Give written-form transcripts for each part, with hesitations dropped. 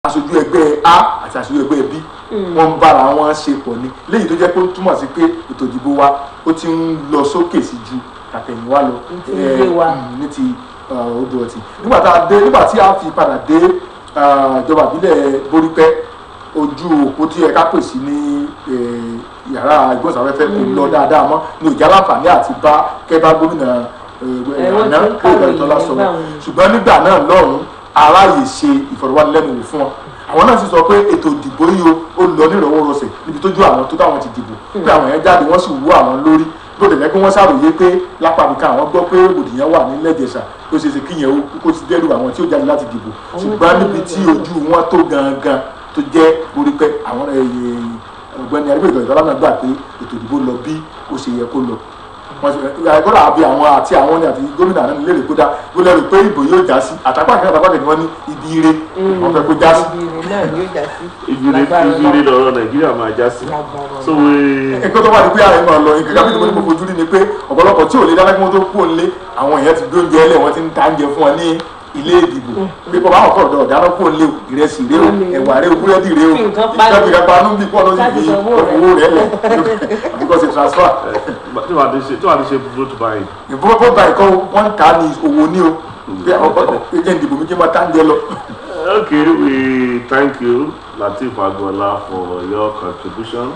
aṣojú ẹgbẹ́ A àti aṣojú ẹgbẹ́ B wọ́n ń bára wọn ṣe pọ̀ ní léyìí tó jẹ́ pé ó túmọ̀ sí pé ètò ìdìbò wa ó ti ń lọ sókè sí ju àtẹ̀yìnwá lọ ní ti odò ọtí nígbà tí a fi padà dé ìjọba ìbílẹ̀ Borípẹ́ ojú òpó tí ẹ̀ka pè sí ní yàrá ìgbóhùnsáfẹ́fẹ́ kò lọ dáadáa mọ́ ní ìjà láǹfààní àti bá kẹ́bá gómìnà àná kó ìtọ́lá sọ̀rọ̀ ṣùgbọ́n nígbà náà lọ́rùn aráyè ṣe ìfọ̀rọ̀wánilẹ́nuwò fún wọn àwọn náà sì sọ pé ètò ìdìbò yìí ó lọ nírọ̀wọ́rọsẹ̀ níbi tójú àwọn tó táwọn ti dìbò pé àwọn yẹn jáde wọ́n sì wú àwọn lórí lóde jẹ́ pé wọ́n ṣàròyé pé lápapìkà àwọn gbọ́ pé rògbòdìyàn wà nílẹ̀ Ìjẹ̀ṣà tó ṣe ṣe kíyẹn kó ti dẹ́rù àwọn tí ó jáde láti dìbò ṣùgbọ́n níbi tí ojú wọn tó gangan tó jẹ́ Borípẹ́ àwọn ọ̀gbẹ́ni Adébóyè Ìtọ́lá náà gbà pé ètò ìdìbò lọ bí ó ṣe yẹ kó lọ àgọ́dà àbí àwọn àti àwọn ní àti gómìnà náà lérè kó dá ó lérò pé ìbò yóò já sí àtàkùn àti àtàkùn àti wọ́n ní ibi ire wọ́n fẹ́ kó já sí. ibi ire lọ́rọ̀ Nàìjíríà máa já sí. ẹ̀kọ́ tó wà ní pé ààrẹ máa lọ nǹkan kábíyèsí mo fojú rí ni pé ọ̀pọ̀lọpọ̀ tí ò lè dáná kí wọ́n tó kú òǹlé àwọn èèyàn ti gbé oúnjẹ ẹlẹ́ wọ́n ti ń ta oúnjẹ fún wọn ní ilé ìdìbò pé bọ́ báwọn kọ̀ọ̀dọ̀ ọ̀daràn kú òǹlé ìrẹsì rẹ o ẹ̀wà rẹ o búrẹ́dì rẹ o ìjọba ìgbà panú bí pọ́n ló sì fi owó rẹ lẹ̀ because it transfer. tí wàá ti ṣe vote buying. vote buying kọ́ wọ́n ń ta ní owó ní o pé ẹjẹ́ ìdìbò mi kí n máa tá ń jẹ lọ. Okay, we thank you, Lateef Agbola, for your contribution.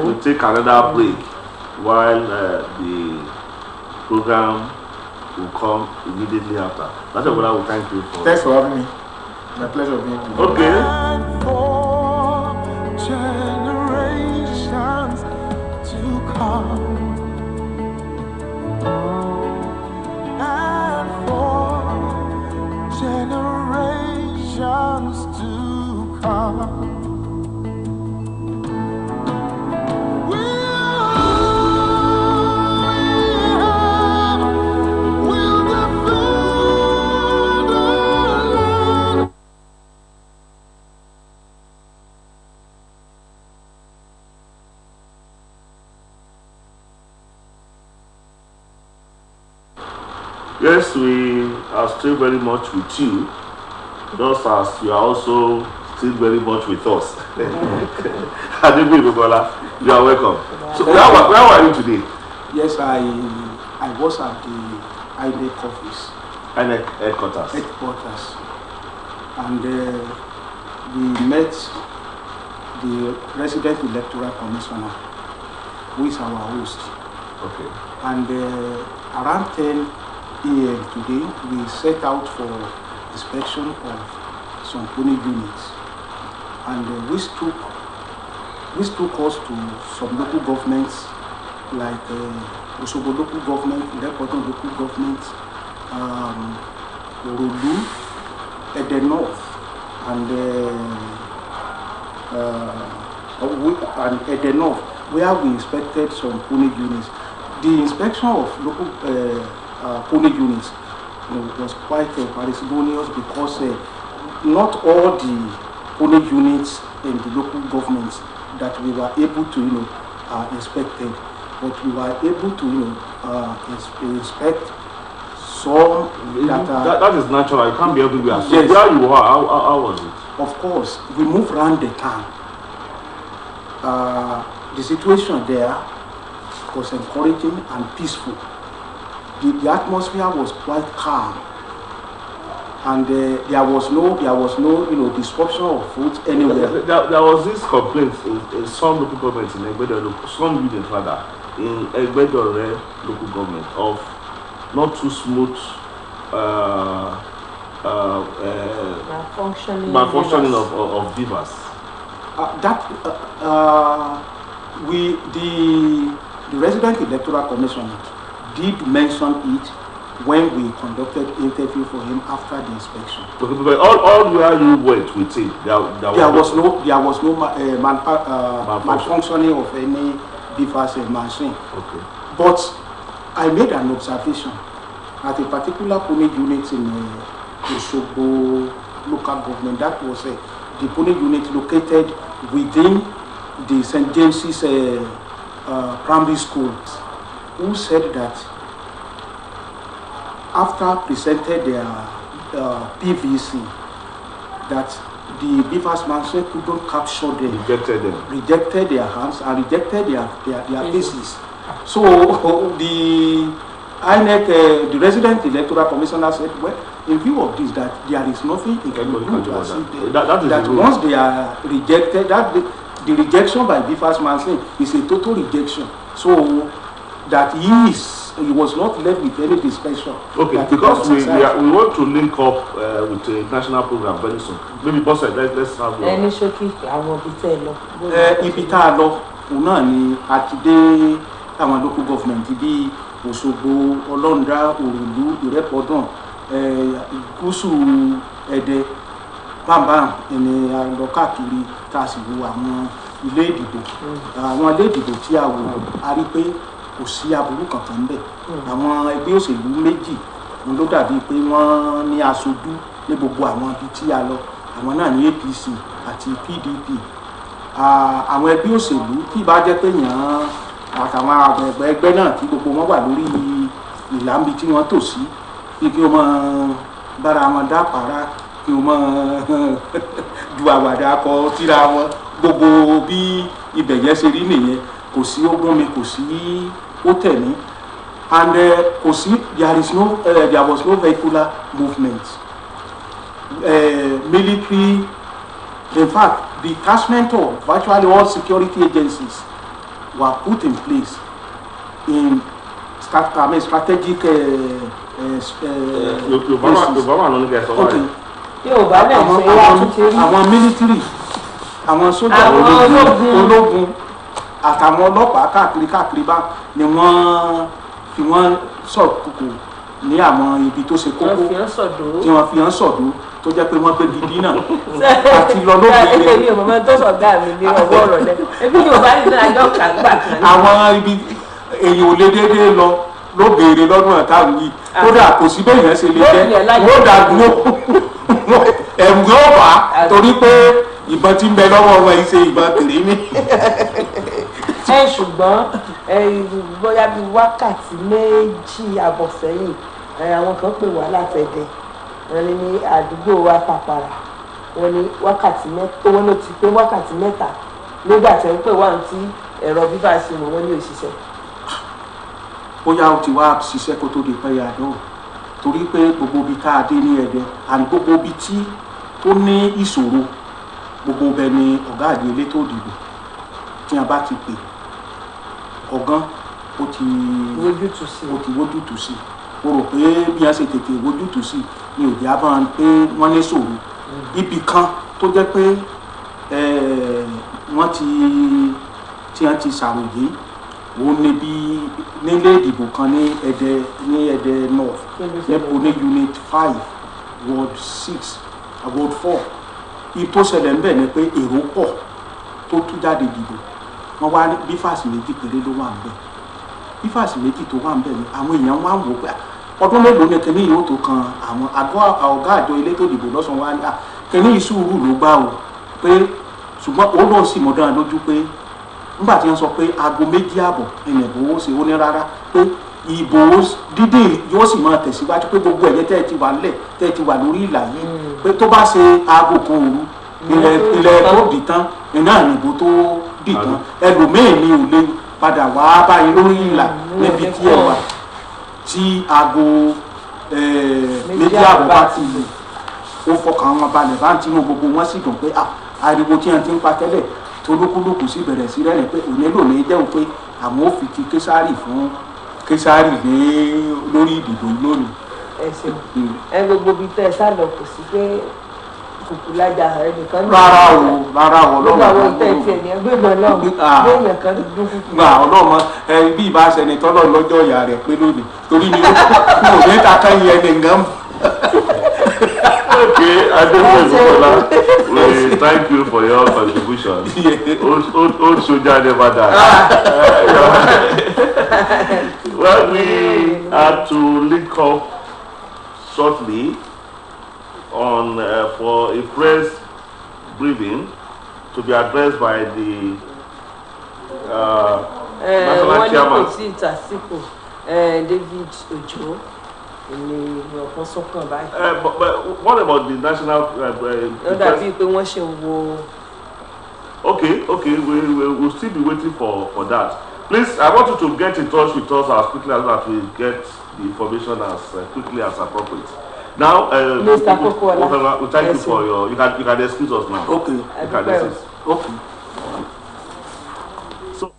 We'll take another break while the program will come immediately after. Lateef Agbola, we thank you for. Thanks for having me. My pleasure being here. Okay. For generations to come. Generations to come. Yes, we are still very much with you, just as you are also still very much with us. Adébóyè Ìgbògbọ́lá, you are welcome. So where were you today? Yes, I was at the INEC office. INEC headquarters. And we met the resident electoral commissioner, who is our host. Okay. And around 10 a.m. today, we set out for inspection of some polling units, and which took us to some local governments like Osogbo local government, Irepoton local government, Orodu, Ede North, and Ede North, where we inspected some polling units. The inspection of local polling units was quite parsimonious because not all the polling units in the local governments that we were able to inspect, but we were able to inspect some that is natural. You can't be everywhere. So yes. Where you are, how was it? Of course, we moved around the town. The situation there was encouraging and peaceful. The atmosphere was quite calm, and there was no disruption of food anywhere. There was this complaint in some local governments in Egbedo, some units rather, in Egbedo local government of not too smooth malfunctioning of beavers. The resident electoral commission did mention it when we conducted interview for him after the inspection. Okay, but all where you went with him, there was no malfunctioning of any beavers machine. Okay. But I made an observation at a particular polling unit in Osogbo local government. That was the polling unit located within the St. James's primary school, who said that after presented their PVC, that the Beavers Mansion couldn't capture them, rejected their hands and rejected their faces. So the INEC, the resident electoral commissioner said, well, in view of this, that there is nothing he can do to assist them. That once they are rejected, that the rejection by Beavers Mansion is a total rejection. So that he was not left with any discretion. Okay, because we want to link up with a national program very soon. Maybe boss, let's have your... Any shoki àwọn bite lọ. Ibi tá a lọ òun náà ni a ti dé àwọn local government bíi Òṣogbo, Ọlọ́ndà, Òrùlú, Ìrẹ́pọ̀dàn, Gúúsù Ẹdẹ, bámbám ẹni lọ káàkiri tá a sì wo àwọn ilé ìdìbò. Àwọn ilé ìdìbò tí a wò a rí pé kò sí aburú kankan ńbẹ̀. Àwọn ẹgbẹ́ òṣèlú méjì ló dàbí pé wọ́n ní aṣojú ní gbogbo àwọn ibi tí a lọ. Àwọn náà ní APC àti PDP. Àwọn ẹgbẹ́ òṣèlú tí bá jẹ́ pé yàn àtàwọn ẹgbẹ́ náà tí gbogbo wọn wà lórí ìlànà tí wọ́n tò sí kí wọ́n máa bára wọn dá pàrà, kí wọ́n máa du àwàdà kọ síra wọn, gbogbo bí ibẹ̀ yẹn ṣe rí nìyẹn. Kò sí ogún mi, kò sí ó tẹ̀ mí, and kò sí there was no vehicular movement. Military, in fact, the detachment of virtually all security agencies were put in place in strategic places. Àwọn military, àwọn sójà ológun àtàwọn ọlọ́pàá káàkiri bá ni wọ́n fi wọ́n sọ̀kòkò ní àwọn ibi tó ṣe kókó tí wọ́n fi hàn sọ̀dọ̀ tó jẹ́ pé wọ́n gbé gidi náà àti lọ lóbìnrin. Èmi ò mọ̀ tó sọ̀gá mi ní ọwọ́ ọ̀rọ̀ lẹ́nu ebi yóò bá nínú àjọ kàgbà kan. Àwọn ibi èyàn ò lè déédéé lọ ló béèrè lọ́dún àtàwọn yìí kódà kò sí bẹ́ẹ̀ yẹn ṣe lè jẹ́ wọ́n dàgbò ẹ̀rù yóò wá torí pé ìbọn tí ń bẹ lọ́wọ́ wọn yìí ṣe ìbọn kìrì ní. Ṣùgbọ́n bóyá bíi wákàtí méjì àbọ̀ sẹ́yìn àwọn kan pè wá látẹ̀dẹ̀ wọ́n ní àdúgbò wa Pàpàrà wọ́n ní wákàtí mẹ́ta wọ́n ló ti pé wákàtí mẹ́ta nígbà tí wọ́n pè wá tí ẹ̀rọ bíbá ṣe mọ̀ wọ́n ní òṣìṣẹ́. Bóyá ó ti wá ṣiṣẹ́ kó tó di pẹ́ yàdó torí pé gbogbo ibi tá a dé ní Ẹdẹ àti gbogbo ibi tí ó ní ìṣòro gbogbo bẹ ni ọ̀gá àdé elétò ìdìbò tí a bá ti pè ọ̀gán ó ti wójútùú sí o rò pé bí a ṣe tètè wójútùú sí ni òjì á bá ń pé wọ́n ní ṣòro ibì kan tó jẹ́ pé wọ́n ti ṣàròyé òun ni bí nílé ìdìbò kan ní Ẹdẹ North lẹ́pọ̀ ní unit 5 ward 6 ward 4 ìtò ṣẹlẹ̀ ń bẹ̀ ni pé èrò pọ̀ tó tú jáde dìbò wọ́n wá bífàsì méjì péré ló wà ń bẹ̀ bífàsì méjì tó wà ń bẹ̀ ni àwọn èèyàn wá ń wò pé ọdún mélòó ni kìnìún yóò tó kan àwọn ọ̀gá àjọ elétò ìdìbò lọ́sàn-án wá ní kìnìún ìṣúrù ló gbá o pé ṣùgbọ́n ó lọ́ọ̀ sì mọ̀ dára lójú pé nígbà tí wọ́n sọ pé aago 2:30 ẹ̀yìn ìbò ṣe ó ní rárá pé ìbò dídè yóò sì máa tẹ̀síwájú pé gbogbo ẹ̀yẹ tẹ́ ẹ ti wà nílẹ̀ tẹ́ ẹ ti wà lórí ìlà yìí pé tó bá ṣe aago kan òru ilẹ̀ tó dì tán iná ìbò tó dì tán ẹlòmíì ni ò lè padà wá báyìí lórí ìlà níbi tí ẹ wà tí aago 2:30 bá ti lè ó fọkàn wọn balẹ̀ bá ń tinú gbogbo wọn sì dùn pé ariwo tí wọn ti ń pa tẹ́lẹ̀ tolúkúlùkù sì bẹ̀rẹ̀ sí rẹ́rìn pé òní lónìí jẹ́ pé àwọn ò fi ti Késárì fún Késárì ní lórí ìdìbò lónìí. Ẹ ṣeun gbogbo bíi tẹ́ ẹ sá lọ kò sí pé kùkùlájà ẹnìkan rárá o gbogbo àwọn ìtẹ́ tiẹ̀ ní ẹgbẹ́ ìgbọ̀n náà gbẹ̀yìn kan dún kùkù. gba ọlọ́mọ bí ìbá sẹni tọ́lọ̀ lọ́jọ́ ìyá rẹ̀ pé lónìí torí ni ó ní ta káyìn ẹni nǹkan. Okay, Ademola, we thank you for your contribution. Old soldier never die. Well, we have to link up shortly on for a press briefing to be addressed by the national chairman. David Ojo. ní ọ̀kan sọ́kàn báyìí. But what about the national? Ó dàbí pé wọ́n ṣe ń wo. Okay, we'll still be waiting for that. Please, I want you to get in touch with us as quickly as that we get the information as quickly as appropriate. Now, Mr. Kokola, we thank you for your. You can excuse us now. Okay. You can excuse. Okay. So.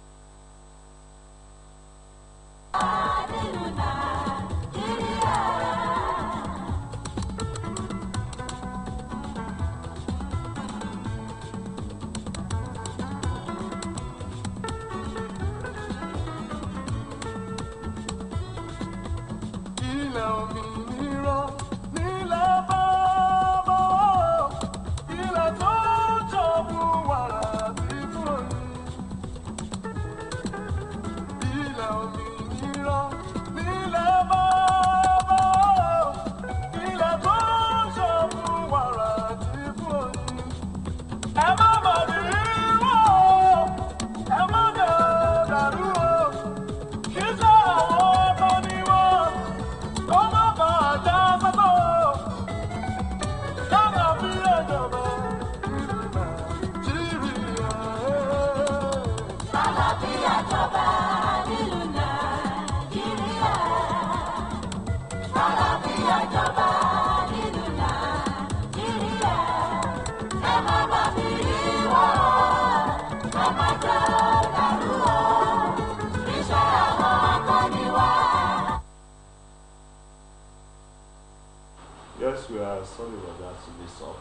Yes, we are sorry about that to be so.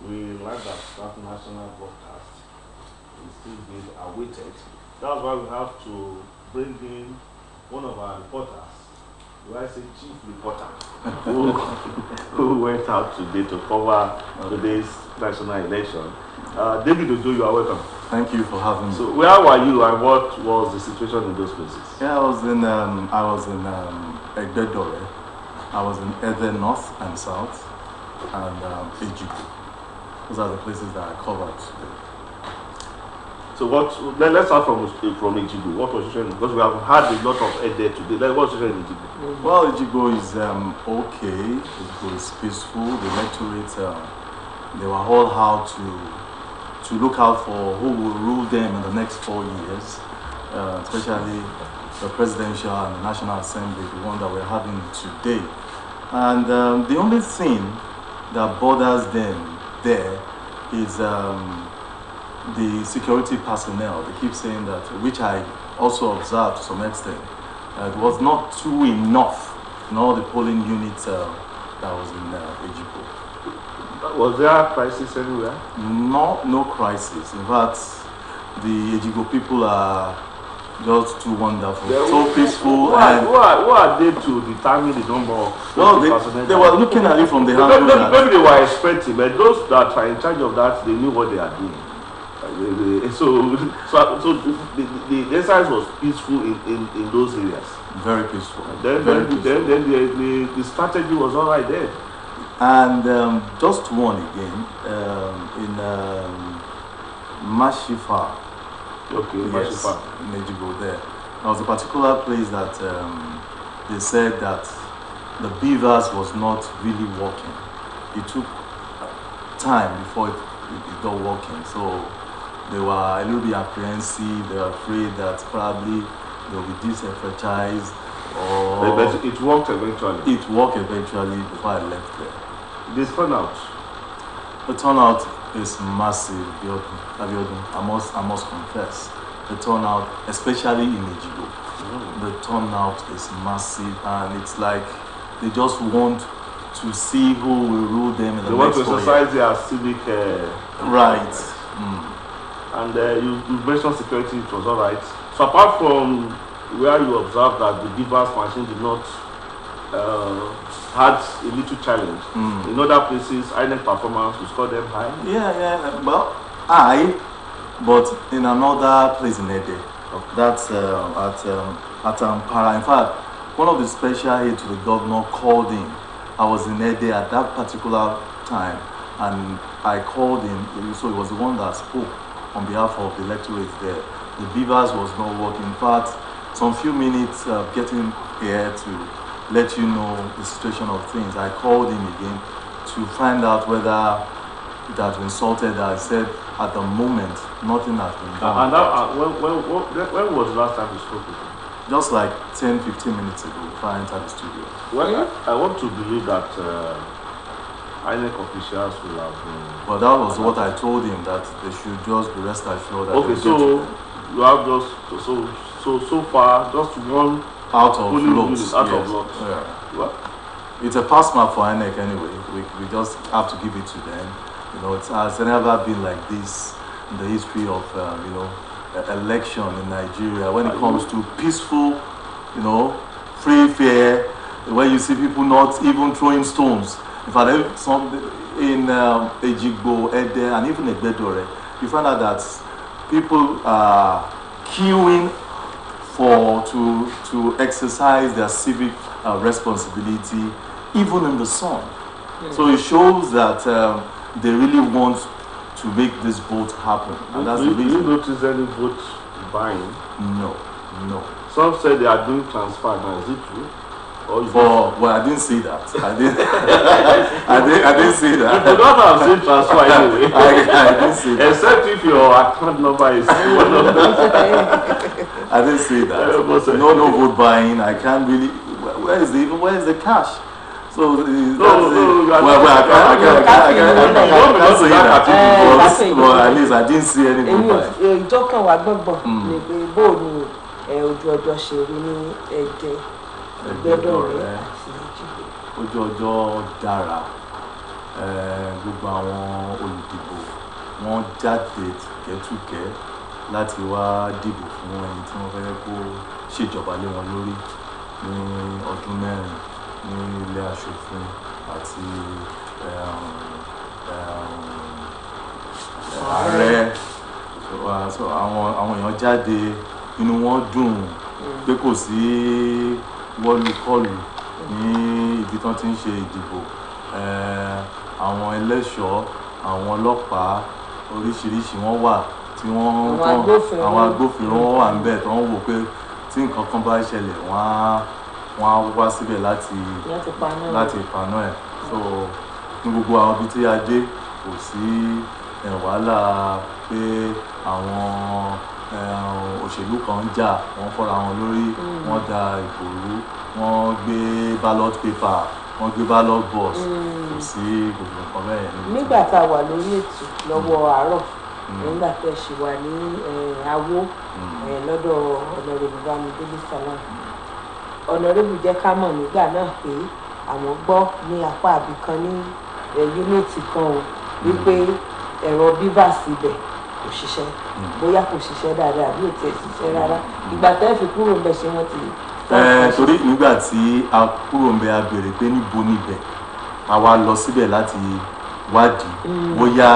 We like that national broadcast is still being awaited. That's why we have to bring in one of our reporters, do I say chief reporter, who went out today to cover today's national election. David Ojo, you are welcome. Thank you for having me. So where were you and what was the situation in those places? Yeah, I was in Egbedore. I was in Ede North and South, and Ejigbo. Those are the places that I covered today. So let's start from Ejigbo. What was your, because we have had a lot of Ede today. What's your in Ejigbo? Well, Ejigbo is okay. Ejigbo is peaceful. The electorate, they were all how to look out for who will rule them in the next 4 years, especially the presidential and the National Assembly, the one that we're having today. And the only thing that bothers them there is the security personnel. They keep saying that, which I also observed to some extent, it was not too enough in all the polling units that was in Ejigbo. Was there a crisis anywhere? No crisis. In fact, the Ejigbo people are just too wonderful, so peaceful. Who are they to determine the number of personnel? They were looking at it from the angle that maybe they were expecting, but those that are in charge of that, they knew what they are doing. So the exercise was peaceful in those areas. Very peaceful. Then the strategy was all right there. And just one again in Mashifa. Okay, yes, Mashifa. In Ejigbo there. There was a particular place that they said that the beavers was not really working. It took time before it got working. So they were a little bit apprehensive. They were afraid that probably they'll be disenfranchised. But it worked eventually. It worked eventually before I left there. This turnout? The turnout is massive, Abiodun. I must confess. The turnout, especially in Ejigbo, the turnout is massive, and it's like they just want to see who will rule them in the next 4 years. They want to exercise their civic right. And you mentioned security, it was all right. So apart from where you observed that the beavers machine did not had a little challenge, in other places, INEC performance, you score them high? Yeah, well, but in another place in Ede, that's at Ampara. In fact, one of the special aides to the governor called in. I was in Ede at that particular time, and I called him, so he was the one that spoke on behalf of the electorate there. The beavers was not working. In fact, some few minutes getting here to let you know the situation of things. I called him again to find out whether it has been sorted. I said at the moment nothing has been done. And when was the last time you spoke with him? Just like 10-15 minutes ago before I entered the studio. Well, I want to believe that INEC officials will have been... But that was what I told him, that they should just be rest assured that okay, so you have just so far just one out of lots. Out of lots. Yeah. What? It's a pass mark for INEC anyway. We just have to give it to them. You know, it has never been like this in the history of election in Nigeria. When it comes to peaceful, you know, free, fair, where you see people not even throwing stones. In fact, in Ejigbo, Ede, and even Egbedore, you find out that people are queuing to exercise their civic responsibility, even in the sun. So it shows that they really want to make this vote happen, and that's the reason. Did you notice any vote buying? No. Some say they are doing transfer now. Is it true? Well, I didn't see that. I didn't see that. You don't have seen transfer anyway. I didn't see that. Except if your account number is one of them. I didn't see that. No vote buying. I can't really. Where is the cash? So I can't say that. But at least I didn't see any vote buying. Ìjọkàn wà gbọ̀ngbọ̀n ní pé bó ni ojú ọjọ́ ṣe rí ní Ẹdẹ, Ẹgbẹ́dọ̀rẹ́ àti Èjìgbò. Ojú ọjọ́ dára. Gbogbo àwọn olùdìbò wọ́n jáde tùkẹ́tùkẹ́ láti wá dìbò fún ẹni tí wọ́n fẹ́ kó ṣèjọba lé wọn lórí ní ọdún mẹ́rin ní ilé aṣòfin àti ààrẹ. So àwọn èèyàn jáde, inú wọn dùn pé kò sí wọ́lùkọlù ní ibi tán ti ń ṣe ìdìbò. Àwọn ẹlẹ́ṣọ́, àwọn ọlọ́pàá oríṣiríṣi wọ́n wà tí àwọn agbófinró wọ́n wà níbẹ̀ tó ń wò pé tí nǹkan kan bá ṣẹlẹ̀ wọ́n á wá síbẹ̀ láti paná ẹ̀. So ní gbogbo àwọn ibi tí a dé kò sí wàhálà pé àwọn òṣèlú kan ń jà, wọ́n fọ́ra wọn lórí, wọ́n da ìbò rú, wọ́n gbé ballot paper, wọ́n gbé ballot box, kò sí gbogbo nǹkan bẹ́ẹ̀ yẹn. Nígbà tá a wà lórí ètò lọ́wọ́ àárọ̀, nígbà tó ṣì wà ní Awó lọ́dọ̀ Honorable Bámidélé Salam, Honorable jẹ́ ká mọ̀ nígbà náà pé àwọn gbọ́ ní apá àbíkan ní yúnítì kan o wípé ẹ̀rọ bíbà síbẹ̀ kò ṣiṣẹ́, bóyá kò ṣiṣẹ́ dáadáa bí ò tiẹ̀ ṣiṣẹ́ rárá. Ìgbà tẹ́ fi kúrò ńbẹ̀ ṣé wọ́n ti. Torí nígbà tí a kúrò ńbẹ̀ a béèrè pé níbo níbẹ̀, a wá lọ síbẹ̀ láti wádìí bóyá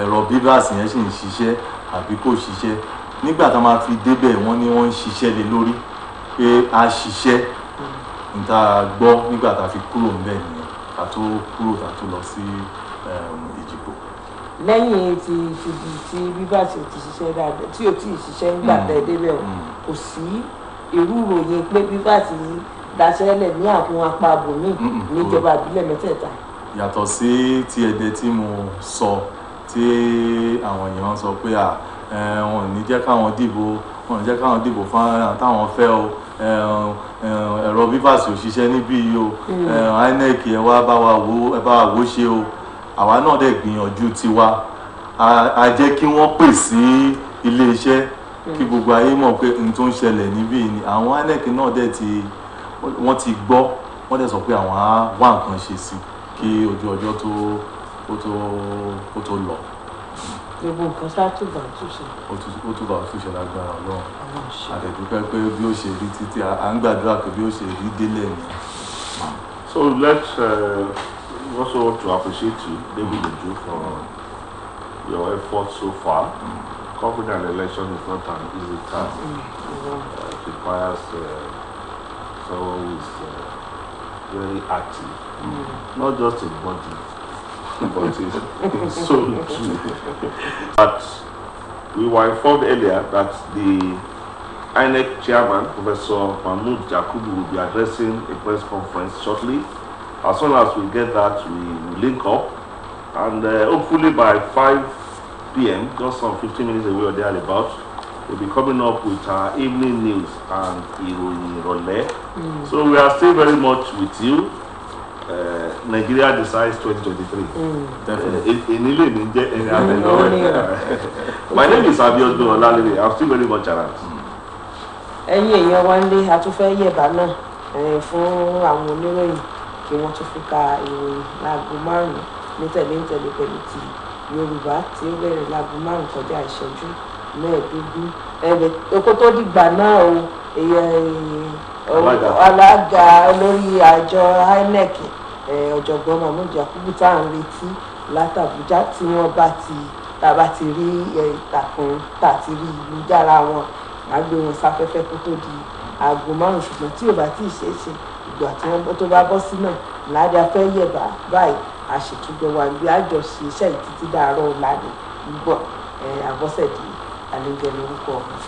ẹ̀rọ bíbáàsì yẹn ṣì ń ṣiṣẹ́ àbí kò ṣiṣẹ́. Nígbà tá a máa fi débẹ̀ wọ́n ní wọ́n ń ṣiṣẹ́ lé lórí pé a ṣiṣẹ́. Níta gbọ́ nígbà tá a fi kúrò ńbẹ̀ nìyẹn, ká tó kúrò tá a tó lọ sí Èjìgbò. Lẹ́yìn tí bíbáàsì ò ti ṣiṣẹ́ dáadáa, tí ò tí ì ṣiṣẹ́ nígbà tẹ́ débẹ̀ o, kò sí irú ìròyìn pé bíbáàsì daṣẹ́lẹ̀ ní àwọn apá abòmíì níjọba ìbílẹ̀ mẹ́tẹ̀ẹ̀ta. Yàtọ̀ sí ti Ẹdẹ tí mo sọ, tí àwọn èèyàn sọ pé wọn ò ní jẹ́ káwọn dìbò fún táwọn fẹ́ o, ẹ̀rọ bíbáàsì ò ṣiṣẹ́ níbí yìí o, INEC ẹ wá bá wa wò ṣe o. Àwa náà dẹ̀ gbìyànjú tiwa, a jẹ́ kí wọ́n pè sí iléeṣẹ́ kí gbogbo ayé mọ̀ pé n tó ń ṣẹlẹ̀ níbí ni. Àwọn INEC náà dẹ̀ wọ́n ti gbọ́, wọ́n dẹ̀ sọ pé àwọn á wá nǹkan ṣe sí kí ojú ọjọ́ tó lọ. Gbogbo nǹkan ṣàtúbà túnṣe. Ó túbà túnṣe lágbára Ọlọ́run. Àdẹ̀dúpẹ́ pé bí ó ṣe rí títí à ń gbàdúrà pé bí ó ṣe rí délẹ̀ ni. So let's also want to appreciate you, David Ojo, for your efforts so far. Covering an election is not an easy task. It requires someone who is very active, not just in body, but in soul too. But we were informed earlier that the INEC Chairman, Professor Mahmoud Yakubu, will be addressing a press conference shortly. As soon as we get that, we will link up, and hopefully by 5 p.m., just some 15 minutes away or thereabout, we'll be coming up with our evening news and Irole. So we are still very much with you. Nigeria decides 2023. My name is Abiodun Olalere. I'm still very much around. Ẹ̀yin èèyàn wa nílé a tún fẹ́ yẹ̀bá náà fún àwọn oníròyìn kí wọ́n tún fi ka ìròyìn láago 5 ní tẹ̀lé pẹ̀lú ti Yorùbá tí ó bẹ̀rẹ̀ láago 5 kọjá ìṣẹ́jú 15. Oko tó dìgbà náà alága olórí àjọ INEC ọ̀jọ̀gbọ́n Mahmood Yakubu tá à ń retí látàbújá tí wọ́n bá ti rí ìtàkùn tàti rí ìlú dára wọn á gbé wọn sáfẹ́fẹ́ kó tó di aago 5, ṣùgbọ́n tí ò bá tí ì ṣeé ṣe ìgbà tí wọ́n tó bá bọ́ sí náà ládàá fẹ́ yẹ̀bá báyìí àṣetúgbọ̀ wà bí àjọṣe iṣẹ́ ìtítí dàárọ̀ lánàá gbọ́ Àbọ́sẹ̀dé àlejò lórúkọ ọ̀hún.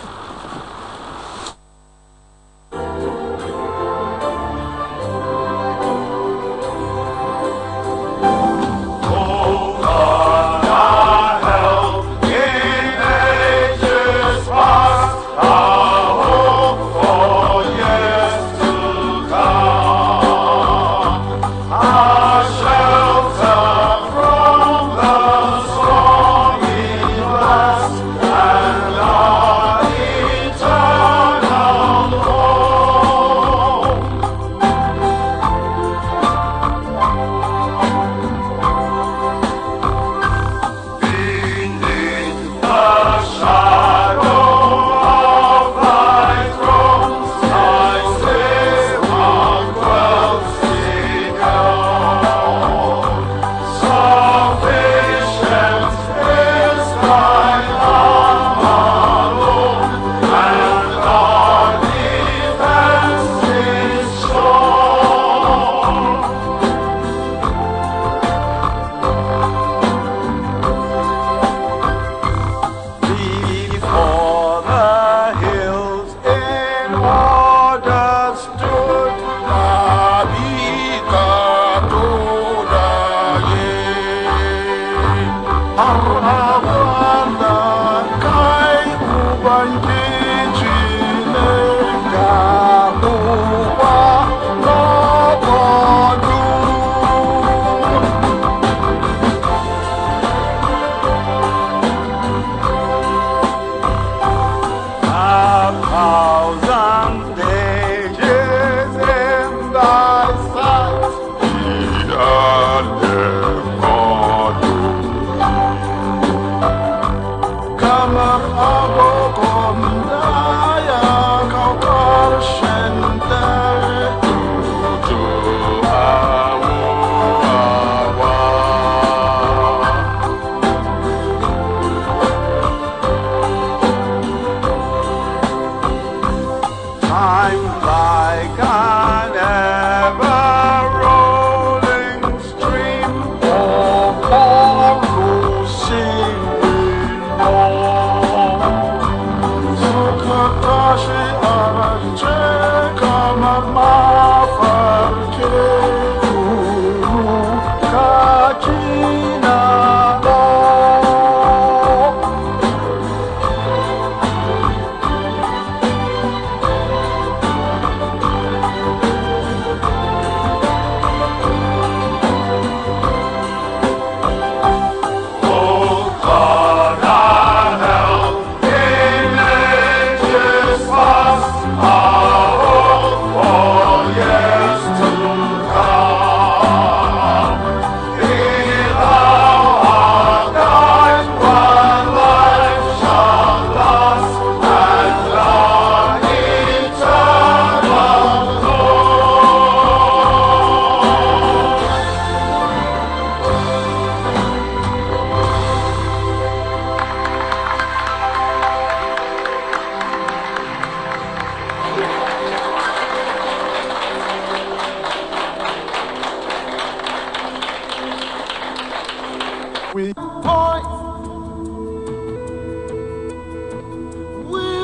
We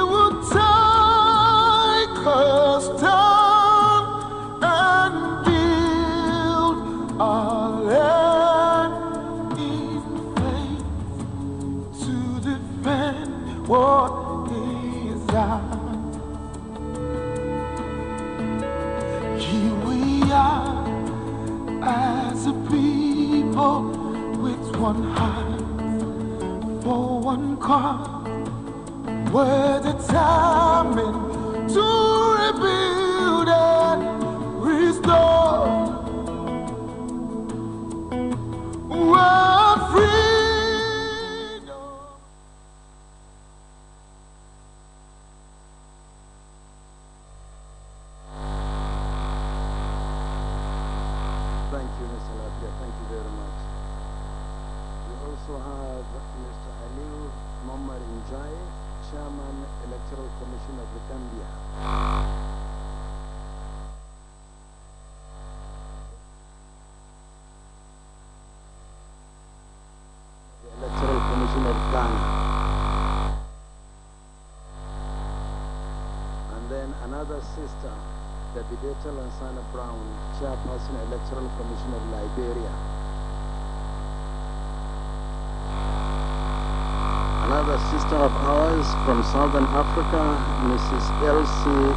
will turn one heart for one cause. We're determined to rebuild and restore. We're free. Thank you, Mr. Lafia. Thank you very much. We also have Mr. Aliu Muhammad Njai, Chairman, Electoral Commission of the Gambia. The Electoral Commission of Ghana. And then another sister, Deputy Lansana Brown, Chairperson, Electoral Commission of Liberia. Another sister of ours from Southern Africa, Mrs. Elsie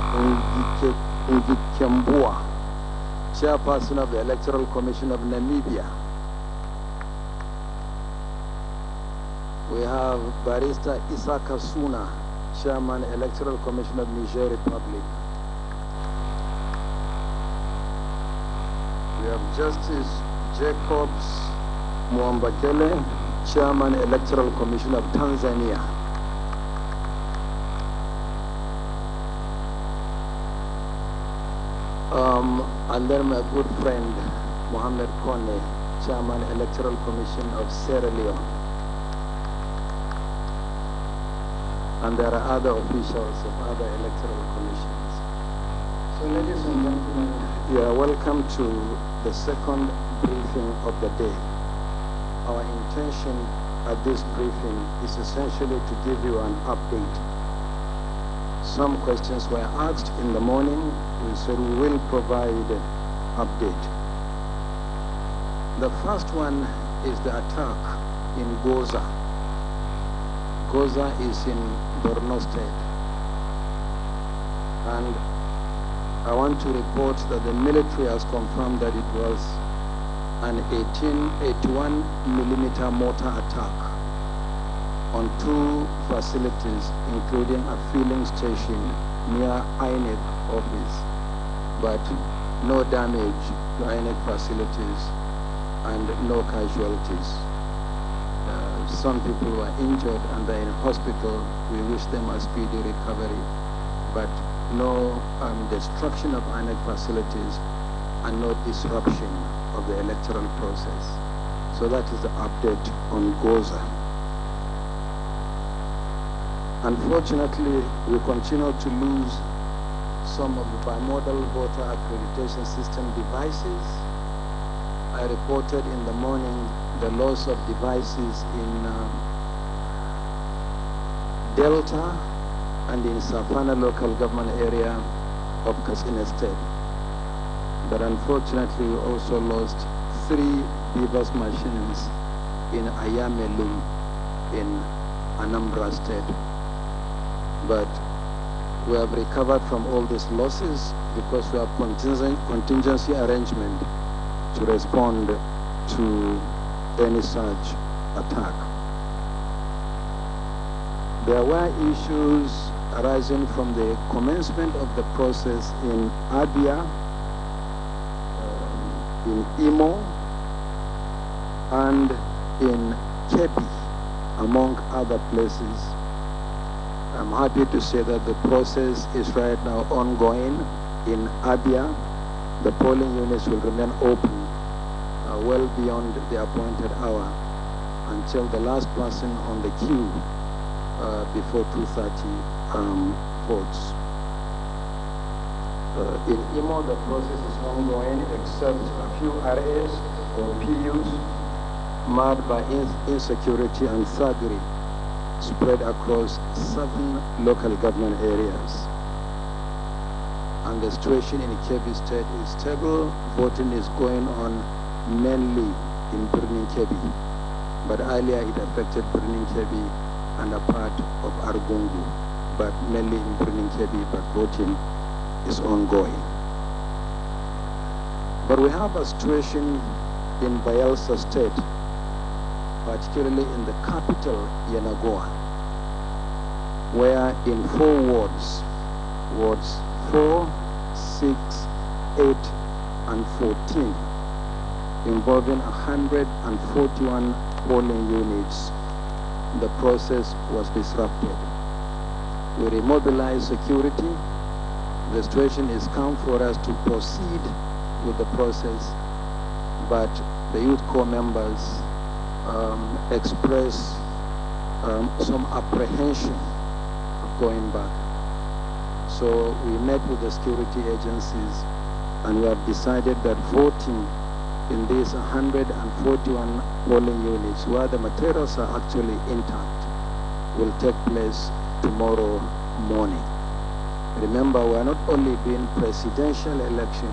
Ngikembua, Chairperson of the Electoral Commission of Namibia. We have Barrister Issa Kasuna, Chairman, Electoral Commission of Niger Republic. We have Justice Jacobs Mwambakele, Chairman, Electoral Commission of Tanzania. And then my good friend, Mohamed Kone, Chairman, Electoral Commission of Sierra Leone. And there are other officials of other electoral commissions. So ladies and gentlemen, you are welcome to the second briefing of the day. Our intention at this briefing is essentially to give you an update. Some questions were asked in the morning. We said we will provide update. The first one is the attack in Goza. Goza is in Borno State. And I want to report that the military has confirmed that it was an 1881 millimeter mortar attack on two facilities, including a filling station near INEC office, but no damage to INEC facilities and no casualties. Some people were injured and they're in hospital. We wish them a speedy recovery, but no destruction of INEC facilities and no disruption of the electoral process. So that is the update on Goza. Unfortunately, we continue to lose some of the bimodal voter accreditation system devices. I reported in the morning the loss of devices in Delta and in Savannah local government area of Katsina State. But unfortunately, we also lost 3 Beavers machines in Ayamelu in Anambra State. But we have recovered from all these losses because we have contingency arrangement to respond to any such attack. There were issues arising from the commencement of the process in Abia, in Imo, and in Kebbi, among other places. I'm happy to say that the process is right now ongoing in Abia. The polling units will remain open well beyond the appointed hour until the last person on the queue before 2:30 votes. In Imo, the process is ongoing except a few areas or PUs marred by insecurity and thuggery spread across 7 local government areas. And the situation in Kebbi State is stable. Voting is going on mainly in Birnin Kebbi, but earlier it affected Birnin Kebbi and a part of Argungu, but mainly in Birnin Kebbi, but voting is ongoing. But we have a situation in Bayelsa State particularly in the capital, Yenagoa, where in 4 wards, wards 4, 6, 8, and 14, involving 141 polling units, the process was disrupted. We remobilized security. The situation is calm for us to proceed with the process, but the youth corps members expressed some apprehension of going back. So we met with the security agencies, and we have decided that voting in these 141 polling units, where the materials are actually intact, will take place tomorrow morning. Remember, we are not only doing presidential election,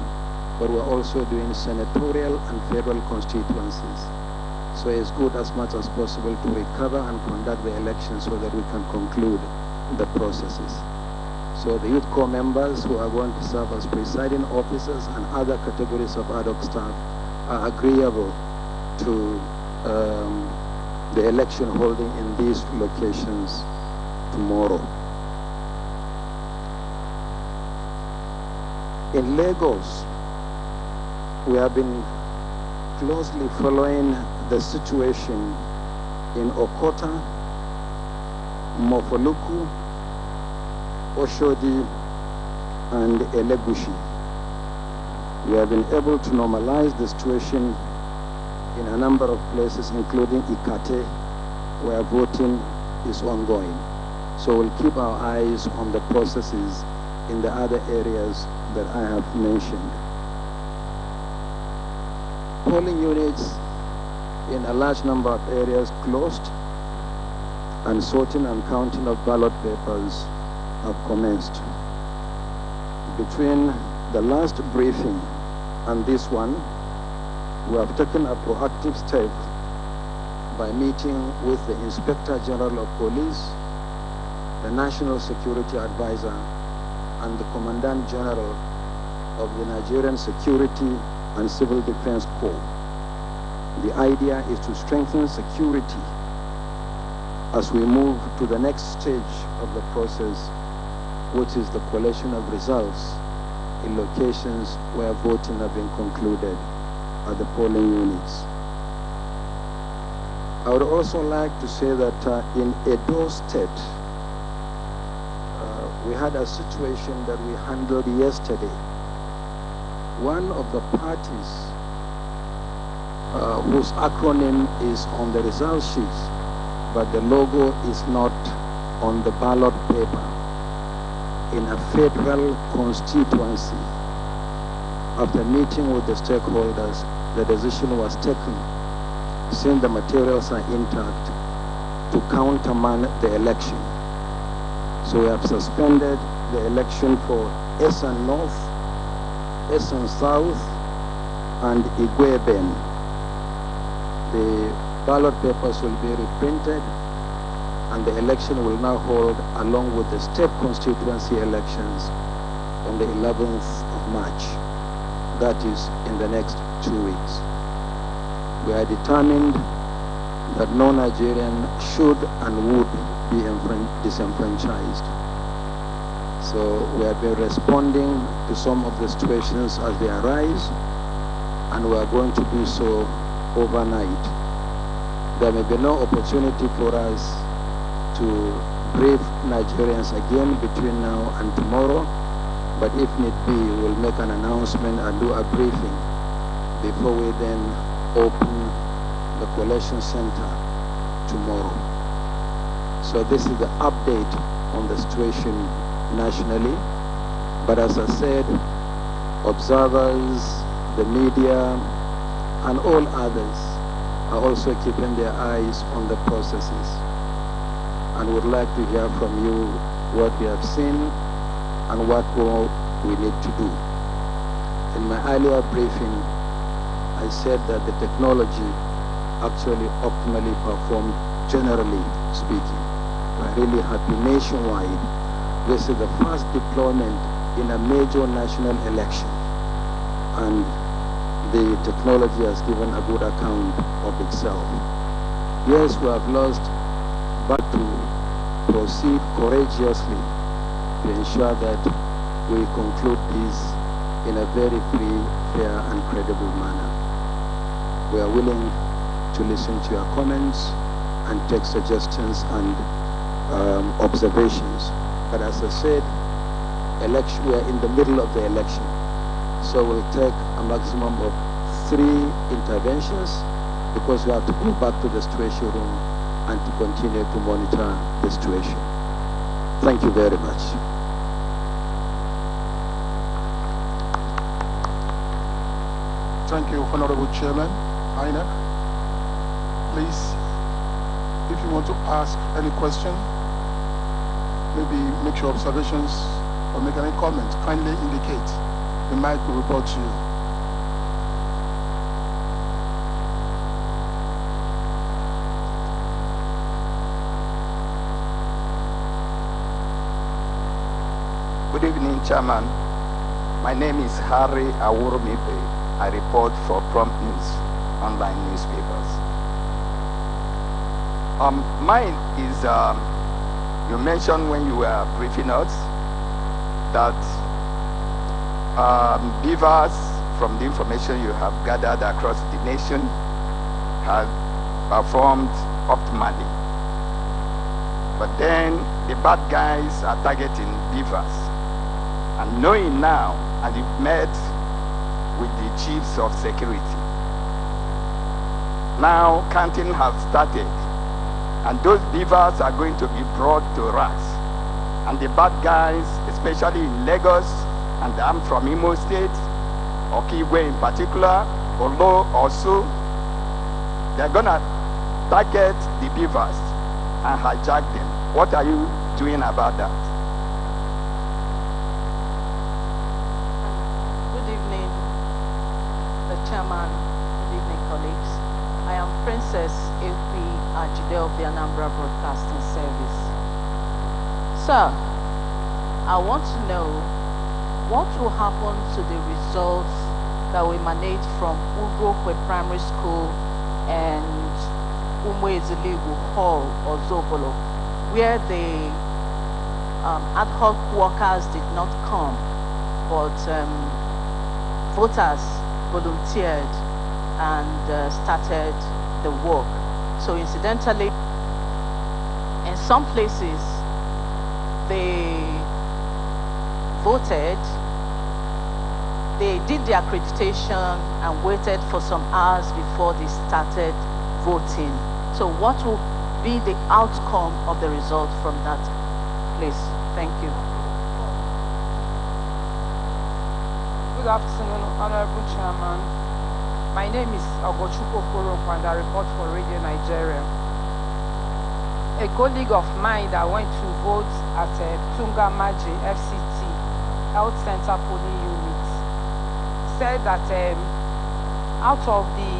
but we're also doing senatorial and federal constituencies. So it's good as much as possible to recover and conduct the elections so that we can conclude the processes. So the youth corps members who are going to serve as presiding officers and other categories of ad hoc staff are agreeable to the election holding in these locations tomorrow. In Lagos, we have been closely following the situation in Okota, Mofoluku, Oshodi, and Elegushi. We have been able to normalize the situation in a number of places, including Ikate, where voting is ongoing. So we'll keep our eyes on the processes in the other areas that I have mentioned. Polling units in a large number of areas closed, and sorting and counting of ballot papers have commenced. Between the last briefing and this one, we have taken a proactive step by meeting with the Inspector General of Police, the National Security Advisor, and the Commandant General of the Nigerian Security and Civil Defense Corps. The idea is to strengthen security as we move to the next stage of the process, which is the collation of results in locations where voting have been concluded at the polling units. I would also like to say that in Edo State, we had a situation that we handled yesterday. One of the parties whose acronym is on the result sheets, but the logo is not on the ballot paper, in a federal constituency. After meeting with the stakeholders, the decision was taken, since the materials are intact, to countermand the election. So we have suspended the election for Esan North, Esan South, and Igweben. The ballot papers will be reprinted, and the election will now hold along with the state constituency elections on the 11th of March. That is in the next 2 weeks. We are determined that no Nigerian should and would be disenfranchised. So we have been responding to some of the situations as they arise, and we are going to do so overnight. There may be no opportunity for us to brief Nigerians again between now and tomorrow, but if need be, we'll make an announcement and do a briefing before we then open the collation center tomorrow. So this is the update on the situation nationally, but as I said, observers, the media, and all others are also keeping their eyes on the processes, and would like to hear from you what we have seen and what more we need to do. In my earlier briefing, I said that the technology actually optimally performed, generally speaking. We're really happy nationwide. This is the first deployment in a major national election, and the technology has given a good account of itself. Yes, we have lost, but to proceed courageously to ensure that we conclude this in a very free, fair, and credible manner. We are willing to listen to your comments and take suggestions and observations. But as I said, we are in the middle of the election. So we'll take a maximum of 3 interventions because we have to go back to the situation room and to continue to monitor the situation. Thank you very much. Thank you, Honorable Chairman, INEC. Please, if you want to ask any question, maybe make your observations or make any comments, kindly indicate. The mic will report to you. Good evening, Chairman. My name is Harry Awurumibe. I report for Prompt News, online newspapers. Mine is, you mentioned when you were briefing us that beavers, from the information you have gathered across the nation, have performed optimally. But then the bad guys are targeting beavers. And knowing now, and you've met with the chiefs of security, now counting has started, and those beavers are going to be brought to racks. And the bad guys, especially in Lagos, and I'm from Imo State, Okigwe in particular, Olo also, they're gonna target the beavers and hijack them. What are you doing about that? Good evening, the chairman. Good evening, colleagues. I am Princess A.P. Ajide of the Anambra Broadcasting Service. Sir, I want to know what will happen to the results that will emanate from Ugokwe Primary School and Umweziligu Hall or Zobolo, where the ad hoc workers did not come, but voters volunteered and started the work. So incidentally, in some places, they voted, they did the accreditation and waited for some hours before they started voting. So what will be the outcome of the result from that place? Thank you. Good afternoon, Honorable Chairman. My name is Ogochukwu Okorompo and I report for Radio Nigeria. A colleague of mine that went to vote at Tunga Maji FCT Health Center polling unit said that out of the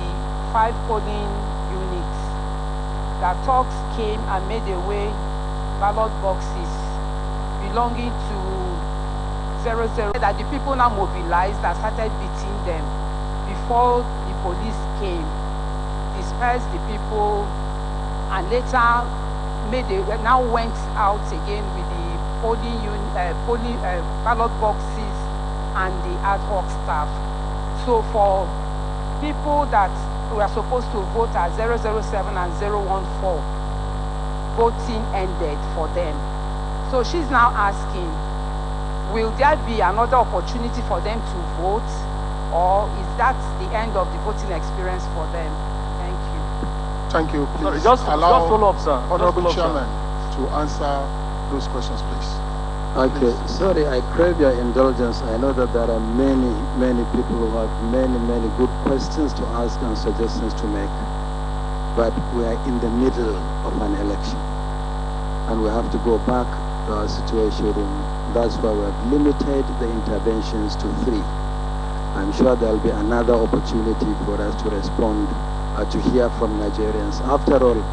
5 polling units, that talks came and made away ballot boxes belonging to 00, that the people now mobilized and started beating them before the police came, dispersed the people, and later now went out again with the ballot boxes and the ad hoc staff. So for people that were supposed to vote at 007 and 014, voting ended for them. So she's now asking, will there be another opportunity for them to vote, or is that the end of the voting experience for them? Thank you. Thank you. Please just allow follow up, sir. Honorable Chairman to answer those questions, please. Okay, sorry, I crave your indulgence. I know that there are many people who have many good questions to ask and suggestions to make. But we are in the middle of an election. And we have to go back to our situation room. That's why we have limited the interventions to 3. I'm sure there'll be another opportunity for us to respond, to hear from Nigerians. After all,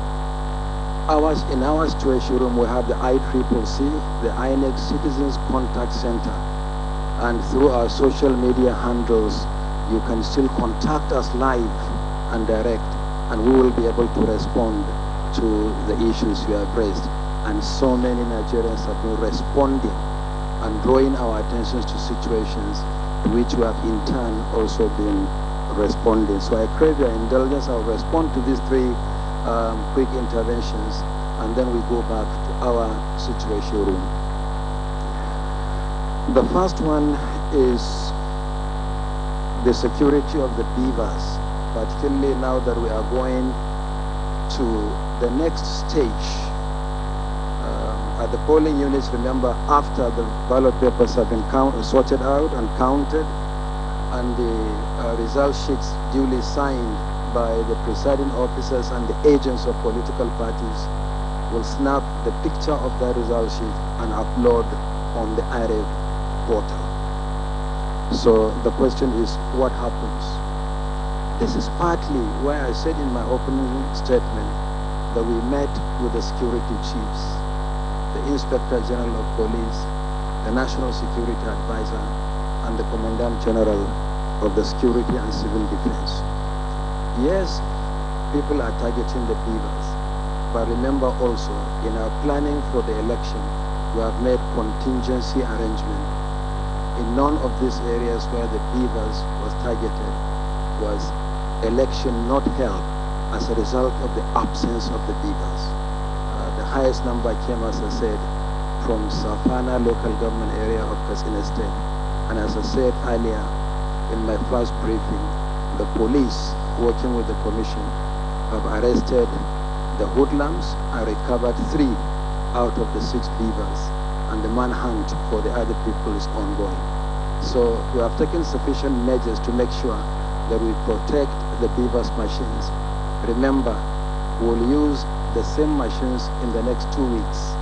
in our situation room, we have the ICCC, the INEC Citizens Contact Center, and through our social media handles, you can still contact us live and direct, and we will be able to respond to the issues you have raised. And so many Nigerians have been responding and drawing our attention to situations to which we have in turn also been responding. So I crave your indulgence. I'll respond to these three quick interventions, and then we go back to our situation room. The first one is the security of the beavers, particularly now that we are going to the next stage. At the polling units, remember, after the ballot papers have been sorted out and counted, and the result sheets duly signed by the presiding officers and the agents of political parties, will snap the picture of that result sheet and upload on the IREV portal. So the question is, what happens? This is partly why I said in my opening statement that we met with the security chiefs, the Inspector General of Police, the National Security Advisor, and the Commandant General of the Security and Civil Defense. Yes, people are targeting the beavers, but remember also, in our planning for the election, we have made contingency arrangement. In none of these areas where the beavers was targeted was election not held as a result of the absence of the beavers. The highest number came, as I said, from Safana local government area of Katsina State. And as I said earlier in my first briefing, the police working with the commission have arrested the hoodlums and recovered 3 out of the 6 beavers, and the manhunt for the other people is ongoing. So we have taken sufficient measures to make sure that we protect the beavers' machines. Remember, we'll use the same machines in the next 2 weeks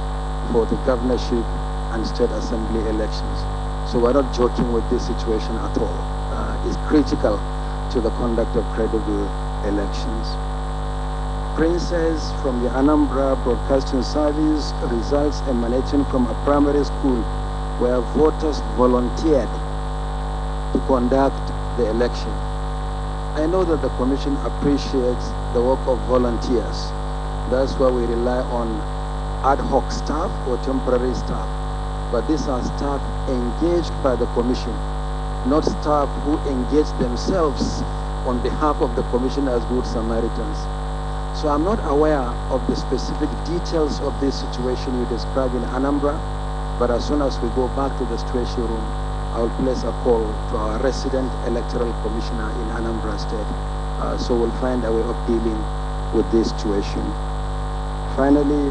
for the governorship and state assembly elections. So we're not joking with this situation at all. It's critical to the conduct of credible elections. Princess, from the Anambra Broadcasting Service, results emanating from a primary school where voters volunteered to conduct the election. I know that the commission appreciates the work of volunteers. That's why we rely on ad hoc staff or temporary staff. But these are staff engaged by the commission, not staff who engage themselves on behalf of the commission as good Samaritans. So I'm not aware of the specific details of this situation you described in Anambra, but as soon as we go back to the situation room, I will place a call to our resident electoral commissioner in Anambra State. So we'll find a way of dealing with this situation. Finally,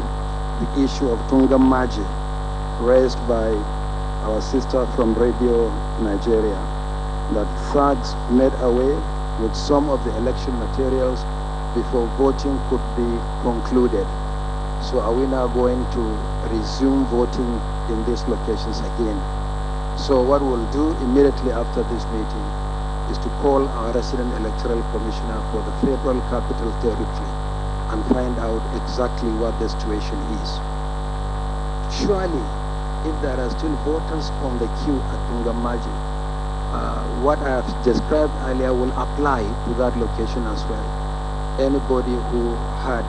the issue of Tunga Maji, raised by our sister from Radio Nigeria, that thugs made away with some of the election materials before voting could be concluded. So are we now going to resume voting in these locations again? So what we'll do immediately after this meeting is to call our resident electoral commissioner for the Federal Capital Territory and find out exactly what the situation is. Surely, if there are still voters on the queue at Tungamaji, what I have described earlier will apply to that location as well. Anybody who had,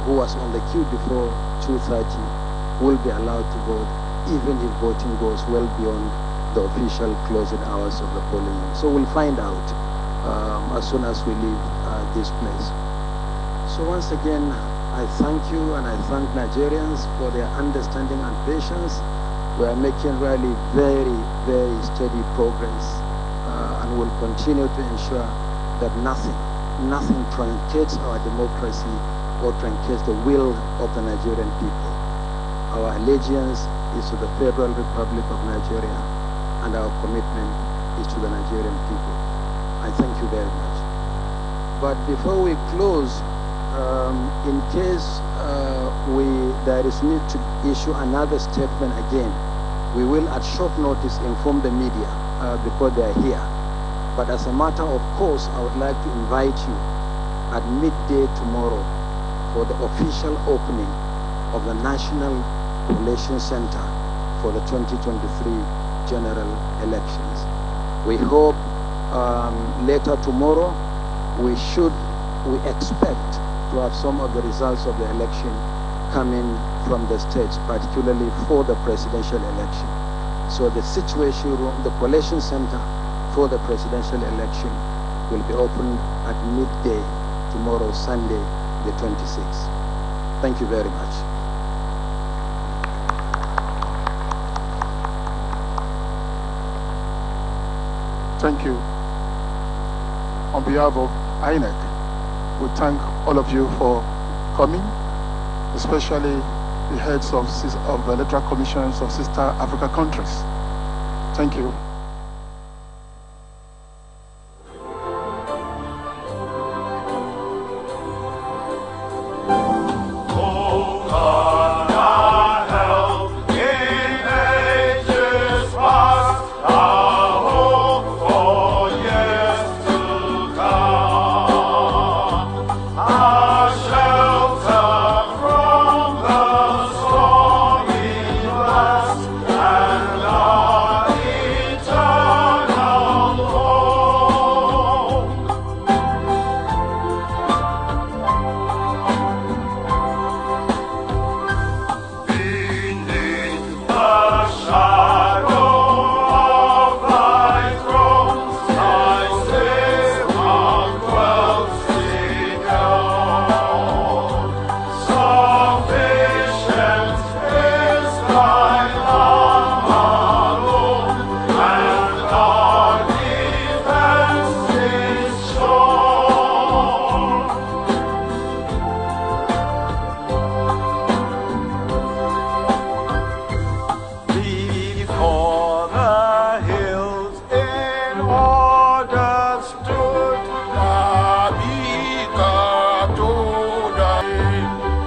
who was on the queue before 2:30 will be allowed to vote, even if voting goes well beyond the official closing hours of the polling unit. So we'll find out as soon as we leave this place. So once again, I thank you and I thank Nigerians for their understanding and patience. We are making really very, very steady progress and will continue to ensure that nothing truncates our democracy or truncates the will of the Nigerian people. Our allegiance is to the Federal Republic of Nigeria, and our commitment is to the Nigerian people. I thank you very much. But before we close, in case there is need to issue another statement again, we will at short notice inform the media because they are here. But as a matter of course, I would like to invite you at midday tomorrow for the official opening of the National Collation Center for the 2023 general elections. We hope later tomorrow we expect to to have some of the results of the election coming from the states, particularly for the presidential election. So the situation room, the collation center for the presidential election will be open at midday tomorrow, Sunday, the 26th. Thank you very much. Thank you. On behalf of INEC, we thank all of you for coming, especially the heads of electoral commissions of sister Africa countries. Thank you.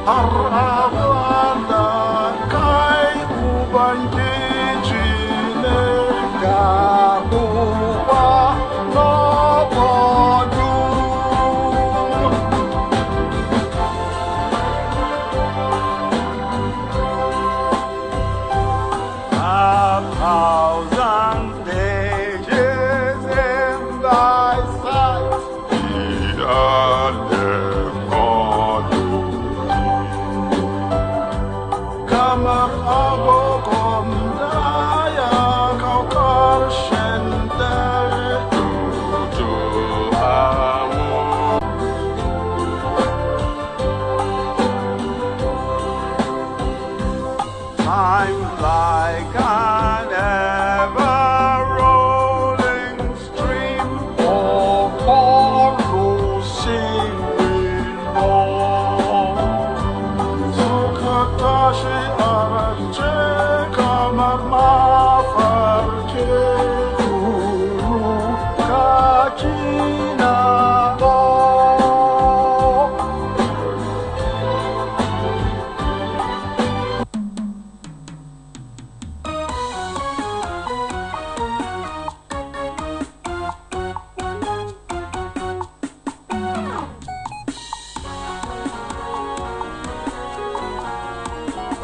Har